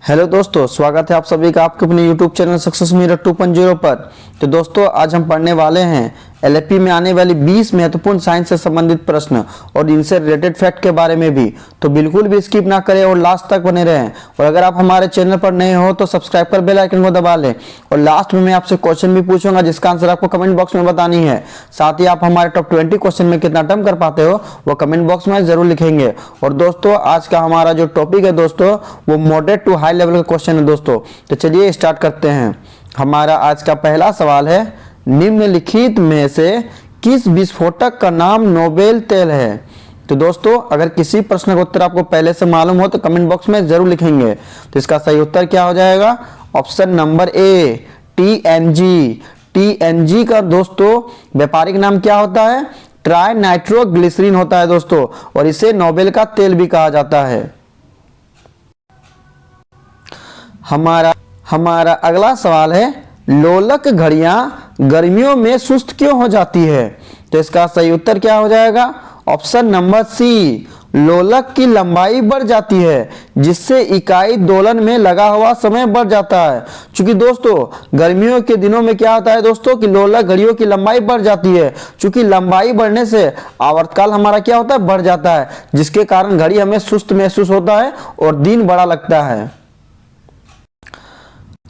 Hello दोस्तों, स्वागत है आप सभी का आपके अपने यूट्यूब चैनल सक्सेस मीरर 2.0 पर। तो दोस्तों, आज हम पढ़ने वाले हैं एलएलपी में आने वाली 20 महत्वपूर्ण साइंस से संबंधित प्रश्न और इनसे रिलेटेड फैक्ट के बारे में भी। तो बिल्कुल भी स्किप ना करें और लास्ट तक बने रहें। और अगर आप हमारे चैनल पर नए हो तो सब्सक्राइब कर बेल आइकन को दबा लें। और लास्ट में मैं आपसे क्वेश्चन भी पूछूंगा जिसका आंसर आपको कमेंट बॉक्स में बतानी है। साथ ही आप हमारे टॉप 20 क्वेश्चन में कितना अटेम्प्ट कर पाते हो वो कमेंट बॉक्स में जरूर लिखेंगे। और दोस्तों, आज का हमारा जो टॉपिक है दोस्तों, वो मॉडरेट टू हाई लेवल का क्वेश्चन है दोस्तों। तो चलिए स्टार्ट करते हैं। हमारा आज का पहला सवाल है, निम्नलिखित में से किस विस्फोटक का नाम नोबेल तेल है? तो दोस्तों, अगर किसी प्रश्न का उत्तर आपको पहले से मालूम हो तो कमेंट बॉक्स में जरूर लिखेंगे। तो इसका सही उत्तर क्या हो जाएगा? Option number A, TNG. TNG का दोस्तों व्यापारिक नाम क्या होता है? ट्राई नाइट्रोग्लिसरीन होता है दोस्तों, और इसे नोबेल का तेल भी कहा जाता है। हमारा अगला सवाल है, लोलक घड़ियां गर्मियों में सुस्त क्यों हो जाती है? तो इसका सही उत्तर क्या हो जाएगा? ऑप्शन नंबर सी, लोलक की लंबाई बढ़ जाती है जिससे इकाई दोलन में लगा हुआ समय बढ़ जाता है। क्योंकि दोस्तों गर्मियों के दिनों में क्या होता है दोस्तों कि लोलक घड़ियों की लंबाई बढ़ जाती है। क्योंकि लंबाई बढ़ने से आवर्तकाल हमारा क्या होता है? बढ़ जाता है, जिसके कारण घड़ी हमें सुस्त महसूस होता है और दिन बड़ा लगता है।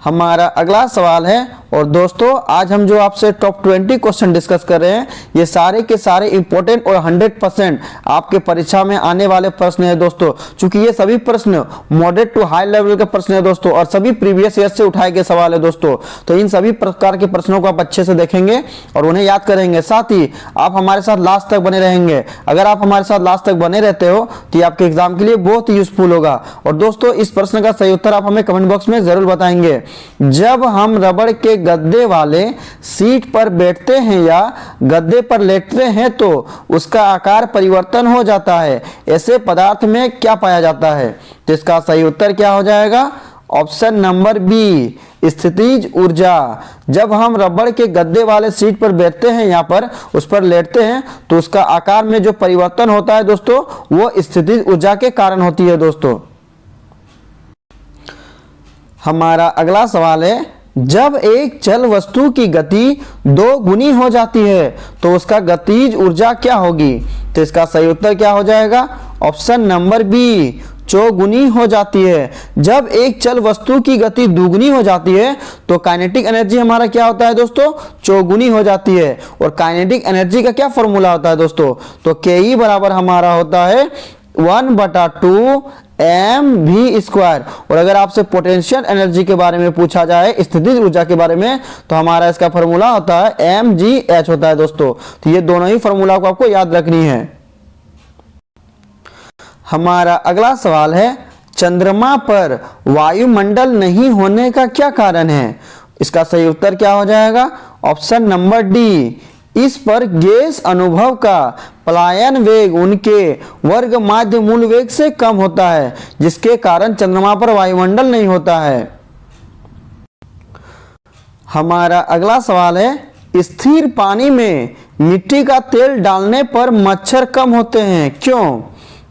हमारा अगला सवाल है, और दोस्तों आज हम जो आपसे टॉप 20 क्वेश्चन डिस्कस कर रहे हैं ये सारे के सारे इंपॉर्टेंट और 100% आपके परीक्षा में आने वाले प्रश्न है दोस्तों। क्योंकि ये सभी प्रश्न मॉडरेट टू हाई लेवल के प्रश्न है दोस्तों, और सभी प्रीवियस ईयर से उठाए गए सवाल है दोस्तों। तो इन सभी प्रकार के प्रश्नों को आप अच्छे से देखेंगे और उन्हें याद करेंगे। साथ ही आप हमारे साथ लास्ट तक बने रहेंगे। अगर आप हमारे साथ लास्ट तक बने रहते हो तो ये आपके एग्जाम के लिए बहुत ही यूजफुल होगा। और दोस्तों, इस प्रश्न का सही उत्तर आप हमें कमेंट बॉक्स में जरूर बताएंगे। जब हम रबड़ के गद्दे वाले सीट पर बैठते हैं या गद्दे पर लेटते हैं तो उसका आकार परिवर्तन हो जाता है। ऐसे पदार्थ में क्या पाया जाता है? तो इसका सही उत्तर क्या हो जाएगा? ऑप्शन नंबर बी, स्थितिज ऊर्जा। जब हम रबड़ के गद्दे वाले सीट पर बैठते हैं, यहाँ पर उस पर लेटते हैं, तो उसका आकार में जो परिवर्तन होता है दोस्तों वो स्थितिज ऊर्जा के कारण होती है दोस्तों। हमारा अगला सवाल है, जब एक चल वस्तु की गति 2 गुनी हो जाती है तो उसका गतिज ऊर्जा क्या होगी? तो इसका सही उत्तर क्या हो जाएगा? ऑप्शन नंबर बी, चौगुनी हो जाती है। जब एक चल वस्तु की गति दुगुनी हो जाती है तो काइनेटिक एनर्जी हमारा क्या होता है दोस्तों? चौगुनी हो जाती है। और काइनेटिक एनर्जी का क्या फॉर्मूला होता है दोस्तों? तो के बराबर हमारा होता है 1/2 mv²। और अगर आपसे पोटेंशियल एनर्जी के बारे में पूछा जाए, स्थितिज ऊर्जा के बारे में, तो हमारा इसका फॉर्मूला होता है mgh होता है दोस्तों। तो ये दोनों ही फॉर्मूला को आपको याद रखनी है। हमारा अगला सवाल है, चंद्रमा पर वायुमंडल नहीं होने का क्या कारण है? इसका सही उत्तर क्या हो जाएगा? ऑप्शन नंबर डी, इस पर गैस अनुभव का पलायन वेग उनके वर्ग माध्य मूल वेग से कम होता है, जिसके कारण चंद्रमा पर वायुमंडल नहीं होता है। हमारा अगला सवाल है, स्थिर पानी में मिट्टी का तेल डालने पर मच्छर कम होते हैं, क्यों?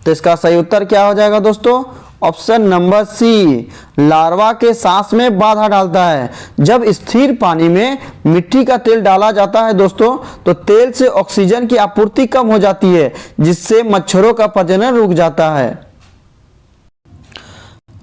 तो इसका सही उत्तर क्या हो जाएगा दोस्तों? ऑप्शन नंबर सी, लार्वा के सांस में बाधा डालता है। जब स्थिर पानी में मिट्टी का तेल डाला जाता है दोस्तों तो तेल से ऑक्सीजन की आपूर्ति कम हो जाती है, जिससे मच्छरों का प्रजनन रुक जाता है।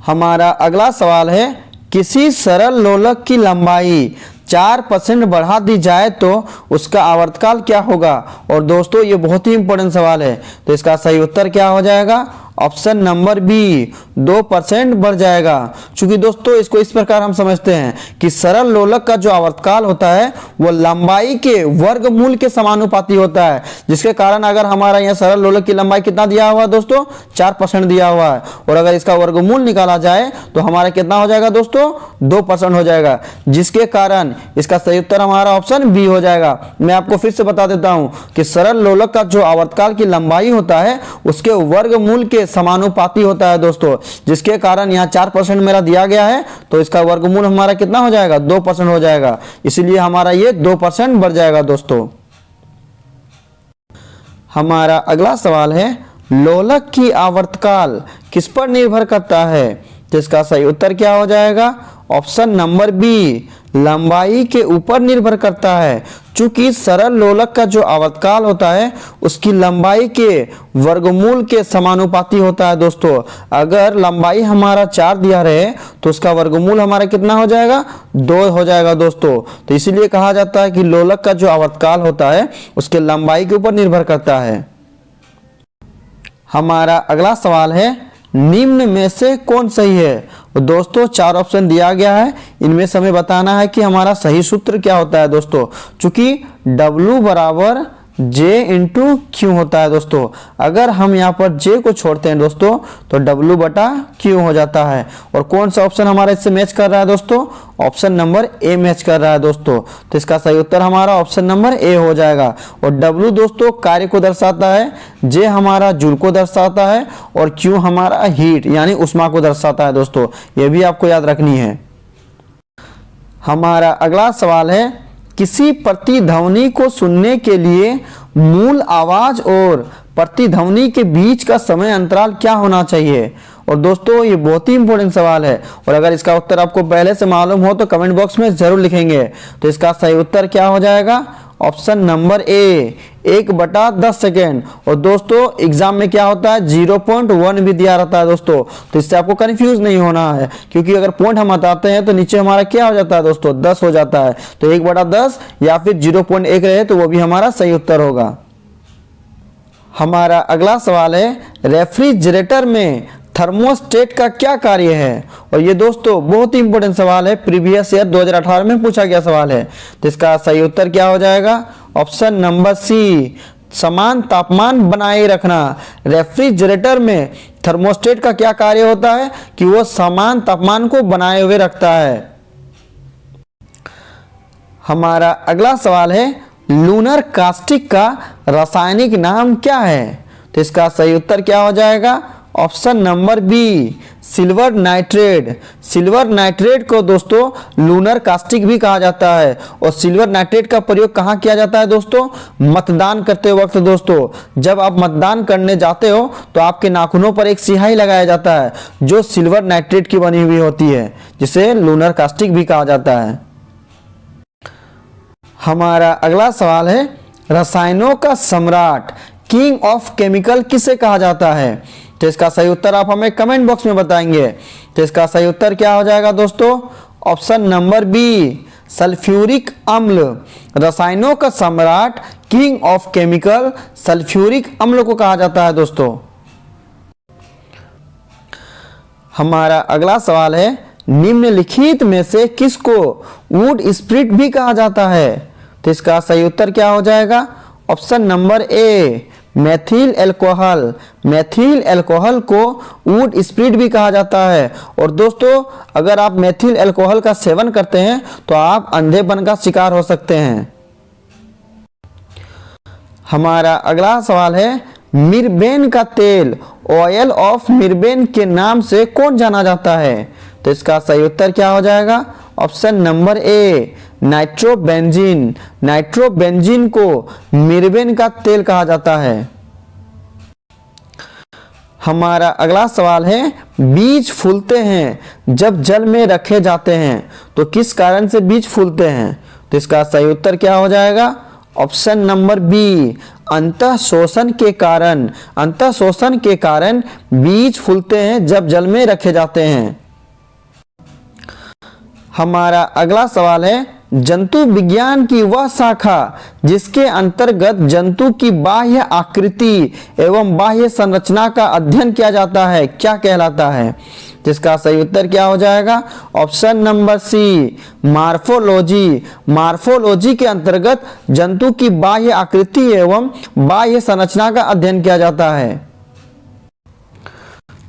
हमारा अगला सवाल है, किसी सरल लोलक की लंबाई 4% बढ़ा दी जाए तो उसका आवर्तकाल क्या होगा? और दोस्तों ये बहुत ही इंपॉर्टेंट सवाल है। तो इसका सही उत्तर क्या हो जाएगा? ऑप्शन नंबर बी, 2% बढ़ जाएगा। क्योंकि दोस्तों इसको इस प्रकार हम समझते हैं कि सरल लोलक का जो आवर्तकाल होता है वो लंबाई के वर्गमूल के समानुपाती होता है, जिसके कारण अगर हमारा यहाँ सरल लोलक की लंबाई कितना दिया हुआ है दोस्तों? 4% दिया हुआ है। और अगर इसका वर्गमूल निकाला जाए तो हमारा कितना हो जाएगा दोस्तों? 2% हो जाएगा, जिसके कारण इसका सही उत्तर हमारा ऑप्शन बी हो जाएगा। मैं आपको फिर से बता देता हूं कि सरल लोलक का जो आवर्तकाल की लंबाई होता है उसके वर्गमूल के समानुपाती होता है दोस्तों, जिसके कारण यहाँ 4% मेरा दिया गया है, तो इसका वर्गमूल हमारा कितना हो जाएगा? 2% हो जाएगा। इसीलिए हमारा ये 2% बढ़ जाएगा दोस्तों। हमारा अगला सवाल है, लोलक की आवर्तकाल किस पर निर्भर करता है? तो इसका सही उत्तर क्या हो जाएगा? ऑप्शन नंबर बी, लंबाई के ऊपर निर्भर करता है। चूंकि सरल लोलक का जो आवर्तकाल होता है उसकी लंबाई के वर्गमूल के समानुपाती होता है दोस्तों। अगर लंबाई हमारा 4 दिया रहे तो उसका वर्गमूल हमारा कितना हो जाएगा? 2 हो जाएगा दोस्तों। तो इसीलिए कहा जाता है कि लोलक का जो आवर्तकाल होता है उसके लंबाई के ऊपर निर्भर करता है। हमारा अगला सवाल है, निम्न में से कौन सही है? तो दोस्तों 4 ऑप्शन दिया गया है, इनमें से हमें बताना है कि हमारा सही सूत्र क्या होता है दोस्तों। चूंकि W बराबर J इंटू Q होता है दोस्तों। अगर हम यहाँ पर J को छोड़ते हैं दोस्तों तो W बटा Q हो जाता है। और कौन सा ऑप्शन हमारा इससे मैच कर रहा है दोस्तों? ऑप्शन नंबर ए मैच कर रहा है दोस्तों। तो इसका सही उत्तर हमारा ऑप्शन नंबर ए हो जाएगा। और W दोस्तों कार्य को दर्शाता है, J हमारा जूल को दर्शाता है और Q हमारा हीट यानी उष्मा को दर्शाता है दोस्तों। ये भी आपको याद रखनी है। हमारा अगला सवाल है, किसी प्रतिध्वनि को सुनने के लिए मूल आवाज और प्रतिध्वनि के बीच का समय अंतराल क्या होना चाहिए? और दोस्तों ये बहुत ही इंपॉर्टेंट सवाल है और अगर इसका उत्तर आपको पहले से मालूम हो तो कमेंट बॉक्स में जरूर लिखेंगे। तो इसका सही उत्तर क्या हो जाएगा? Option number A, 1/10 second. और दोस्तों एग्जाम में क्या होता है? 0.1 भी दिया रहता है दोस्तों। तो इससे आपको कंफ्यूज नहीं होना है, क्योंकि अगर पॉइंट हम बताते हैं तो नीचे हमारा क्या हो जाता है दोस्तों? 10 हो जाता है। तो 1/10 या फिर 0.1 रहे तो वो भी हमारा सही उत्तर होगा। हमारा अगला सवाल है, रेफ्रिजरेटर में थर्मोस्टेट का क्या कार्य है? और ये दोस्तों बहुत ही इंपॉर्टेंट सवाल है, प्रीवियस ईयर 2018 में पूछा गया सवाल है। तो इसका सही उत्तर क्या हो जाएगा? ऑप्शन नंबर सी, समान तापमान बनाए रखना। रेफ्रिजरेटर में थर्मोस्टेट का क्या कार्य होता है कि वो समान तापमान को बनाए हुए रखता है। हमारा अगला सवाल है, लूनर कास्टिक का रासायनिक नाम क्या है? तो इसका सही उत्तर क्या हो जाएगा? Option number B, silver nitrate. Silver nitrate को दोस्तों लूनर कास्टिक भी कहा जाता है। और सिल्वर नाइट्रेट का प्रयोग कहाँ किया जाता है दोस्तों? मतदान करते वक्त दोस्तों। जब आप मतदान करने जाते हो तो आपके नाखूनों पर एक स्याही लगाया जाता है जो सिल्वर नाइट्रेट की बनी हुई होती है, जिसे लूनर कास्टिक भी कहा जाता है। हमारा अगला सवाल है, रसायनों का सम्राट, किंग ऑफ केमिकल किसे कहा जाता है? तो इसका सही उत्तर आप हमें कमेंट बॉक्स में बताएंगे। तो इसका सही उत्तर क्या हो जाएगा दोस्तों? ऑप्शन नंबर बी, सल्फ्यूरिक अम्ल। रसायनों का सम्राट, किंग ऑफ केमिकल, सल्फ्यूरिक अम्ल को कहा जाता है दोस्तों। हमारा अगला सवाल है, निम्नलिखित में से किसको वुड स्प्रिट भी कहा जाता है? तो इसका सही उत्तर क्या हो जाएगा? Option number A, methyl alcohol. Methyl alcohol को वुड स्प्रिट भी कहा जाता है। और दोस्तों अगर आप मेथिल एल्कोहल का सेवन करते हैं तो आप अंधेपन का शिकार हो सकते हैं। हमारा अगला सवाल है, मिर्बेन का तेल, ऑयल ऑफ मिर्बेन के नाम से कौन जाना जाता है? तो इसका सही उत्तर क्या हो जाएगा? Option number A, nitrobenzene. Nitrobenzene को मिर्बेन का तेल कहा जाता है। हमारा अगला सवाल है, बीज फूलते हैं जब जल में रखे जाते हैं, तो किस कारण से बीज फूलते हैं? तो इसका सही उत्तर क्या हो जाएगा? ऑप्शन नंबर बी, अंतः शोषण के कारण। अंतः शोषण के कारण बीज फूलते हैं जब जल में रखे जाते हैं। हमारा अगला सवाल है, जंतु विज्ञान की वह शाखा जिसके अंतर्गत जंतु की बाह्य आकृति एवं बाह्य संरचना का अध्ययन किया जाता है, क्या कहलाता है? जिसका सही उत्तर क्या हो जाएगा? Option number C, morphology. Morphology के अंतर्गत जंतु की बाह्य आकृति एवं बाह्य संरचना का अध्ययन किया जाता है।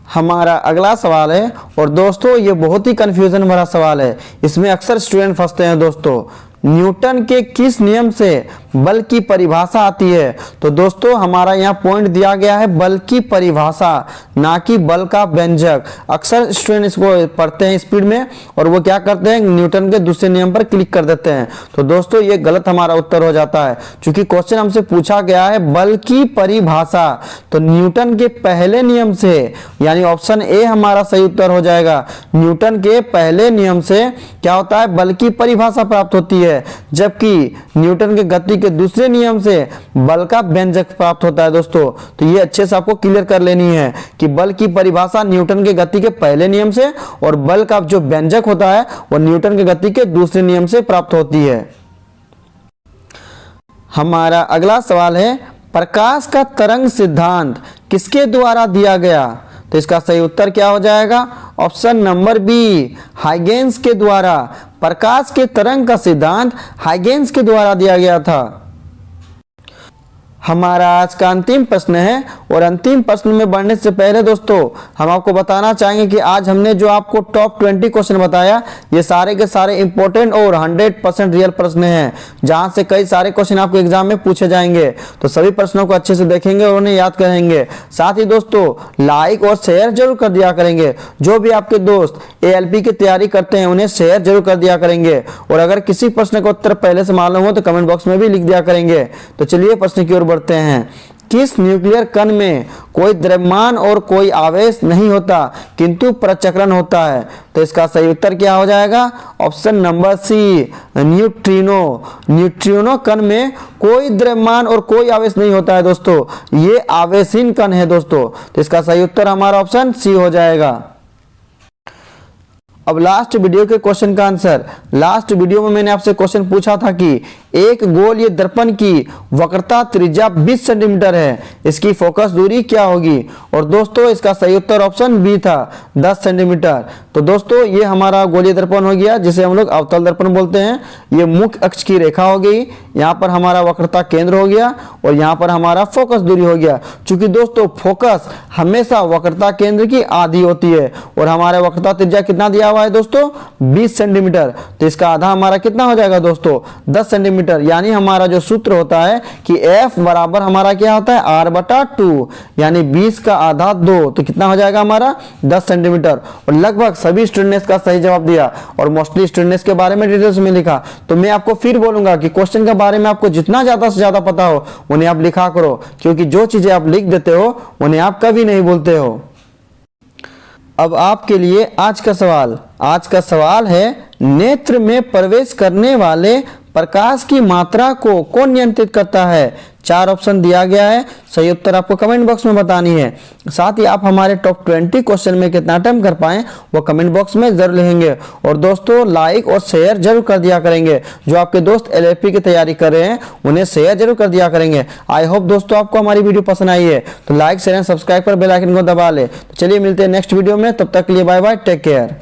हमारा अगला सवाल है, और दोस्तों ये बहुत ही कंफ्यूजन भरा सवाल है, इसमें अक्सर स्टूडेंट फंसते हैं दोस्तों। न्यूटन के किस नियम से बल की परिभाषा आती है? तो दोस्तों हमारा यहाँ पॉइंट दिया गया है बल की परिभाषा, ना कि बल का व्यंजक। अक्सर स्टूडेंट इसको पढ़ते हैं स्पीड में और वो क्या करते हैं, न्यूटन के दूसरे नियम पर क्लिक कर देते हैं। तो दोस्तों ये गलत हमारा उत्तर हो जाता है, क्योंकि क्वेश्चन हमसे पूछा गया है बल की परिभाषा, तो न्यूटन के पहले नियम से, यानी ऑप्शन ए हमारा सही उत्तर हो जाएगा। न्यूटन के पहले नियम से क्या होता है, बल की परिभाषा प्राप्त होती है, जबकि न्यूटन के गति के दूसरे नियम से बल का व्यंजक प्राप्त होता है। दोस्तों तो ये अच्छे से आपको क्लियर कर लेनी है कि बल की परिभाषा न्यूटन के गति के पहले नियम से और बल का जो व्यंजक होता है वो न्यूटन के गति के दूसरे नियम से प्राप्त होती है। हमारा अगला सवाल है, प्रकाश का तरंग सिद्धांत किसके द्वारा दिया गया? तो इसका सही उत्तर क्या हो जाएगा, ऑप्शन नंबर बी, हाइगेंस के द्वारा। प्रकाश के तरंग का सिद्धांत हाइगेंस के द्वारा दिया गया था। हमारा आज का अंतिम प्रश्न है, और अंतिम प्रश्न में बढ़ने से पहले दोस्तों हम आपको बताना चाहेंगे कि आज हमने जो आपको टॉप 20 क्वेश्चन बताया, ये सारे के सारे इंपॉर्टेंट और 100% रियल प्रश्न हैं, जहां से कई सारे क्वेश्चन आपको एग्जाम में पूछे जाएंगे। तो सभी प्रश्नों को अच्छे से देखेंगे और उन्हें याद करेंगे। साथ ही दोस्तों लाइक और शेयर जरूर कर दिया करेंगे। जो भी आपके दोस्त ALP की तैयारी करते हैं उन्हें शेयर जरूर कर दिया करेंगे, और अगर किसी प्रश्न का उत्तर पहले से मालूम हो तो कमेंट बॉक्स में भी लिख दिया करेंगे। तो चलिए प्रश्न की ओर बढ़ते हैं। किस न्यूक्लियर कण में कोई द्रव्यमान और कोई आवेश नहीं होता किंतु प्रचक्रण होता है? तो इसका सही उत्तर क्या हो जाएगा, option number C, neutrino. Neutrino कण में कोई द्रव्यमान और कोई आवेश नहीं होता है दोस्तों, ये आवेशहीन कण है दोस्तों। तो इसका सही उत्तर हमारा ऑप्शन सी हो जाएगा। अब लास्ट वीडियो के क्वेश्चन का आंसर। लास्ट वीडियो में मैंने आपसे क्वेश्चन पूछा था कि एक गोलीय दर्पण की वक्रता त्रिज्या 20 सेंटीमीटर है, इसकी फोकस दूरी क्या होगी? और दोस्तों इसका सही उत्तर ऑप्शन बी था, 10 सेंटीमीटर। तो दोस्तों ये हमारा गोलीय दर्पण हो गया, जिसे हम लोग अवतल दर्पण बोलते हैं। ये मुख्य अक्ष की रेखा हो गई, यहाँ पर हमारा वक्रता केंद्र हो गया, और यहाँ पर हमारा फोकस दूरी हो गया। चूंकि दोस्तों फोकस हमेशा वक्रता केंद्र की आधी होती है, और हमारे वक्रता त्रिज्या कितना दिया हुआ है दोस्तों, 20 सेंटीमीटर। तो इसका आधा हमारा कितना हो जाएगा दोस्तों, 10 सेंटीमीटर। यानी हमारा जो सूत्र होता है कि F बराबर हमारा क्या होता है, R/2, यानी 20 का आधा 2, तो कितना हो जाएगा हमारा 10 सेंटीमीटर। और लगभग सभी स्टूडेंट ने इसका सही जवाब दिया, और मोस्टली स्टूडेंट ने इसके बारे में डिटेल्स में लिखा। तो मैं आपको फिर बोलूंगा कि क्वेश्चन के बारे में आपको जितना ज्यादा से ज्यादा पता हो उन्हें आप लिखा करो, क्योंकि जो चीजें आप लिख देते हो उन्हें आप कभी नहीं भूलते हो। अब आपके लिए आज का सवाल है, नेत्र में प्रवेश करने वाले प्रकाश की मात्रा को कौन नियंत्रित करता है? 4 ऑप्शन दिया गया है, सही उत्तर आपको कमेंट बॉक्स में बतानी है। साथ ही आप हमारे टॉप 20 क्वेश्चन में कितना अटेम्प्ट कर पाए वो कमेंट बॉक्स में जरूर लिखेंगे। और दोस्तों लाइक और शेयर जरूर कर दिया करेंगे। जो आपके दोस्त LLP की तैयारी कर रहे हैं उन्हें शेयर जरूर कर दिया करेंगे। आई होप दोस्तों आपको हमारी वीडियो पसंद आई है, तो लाइक शेयर एंड सब्सक्राइब कर बेल आइकन को दबा ले। तो चलिए मिलते हैं नेक्स्ट वीडियो में, तब तक के लिए बाय बाय, टेक केयर।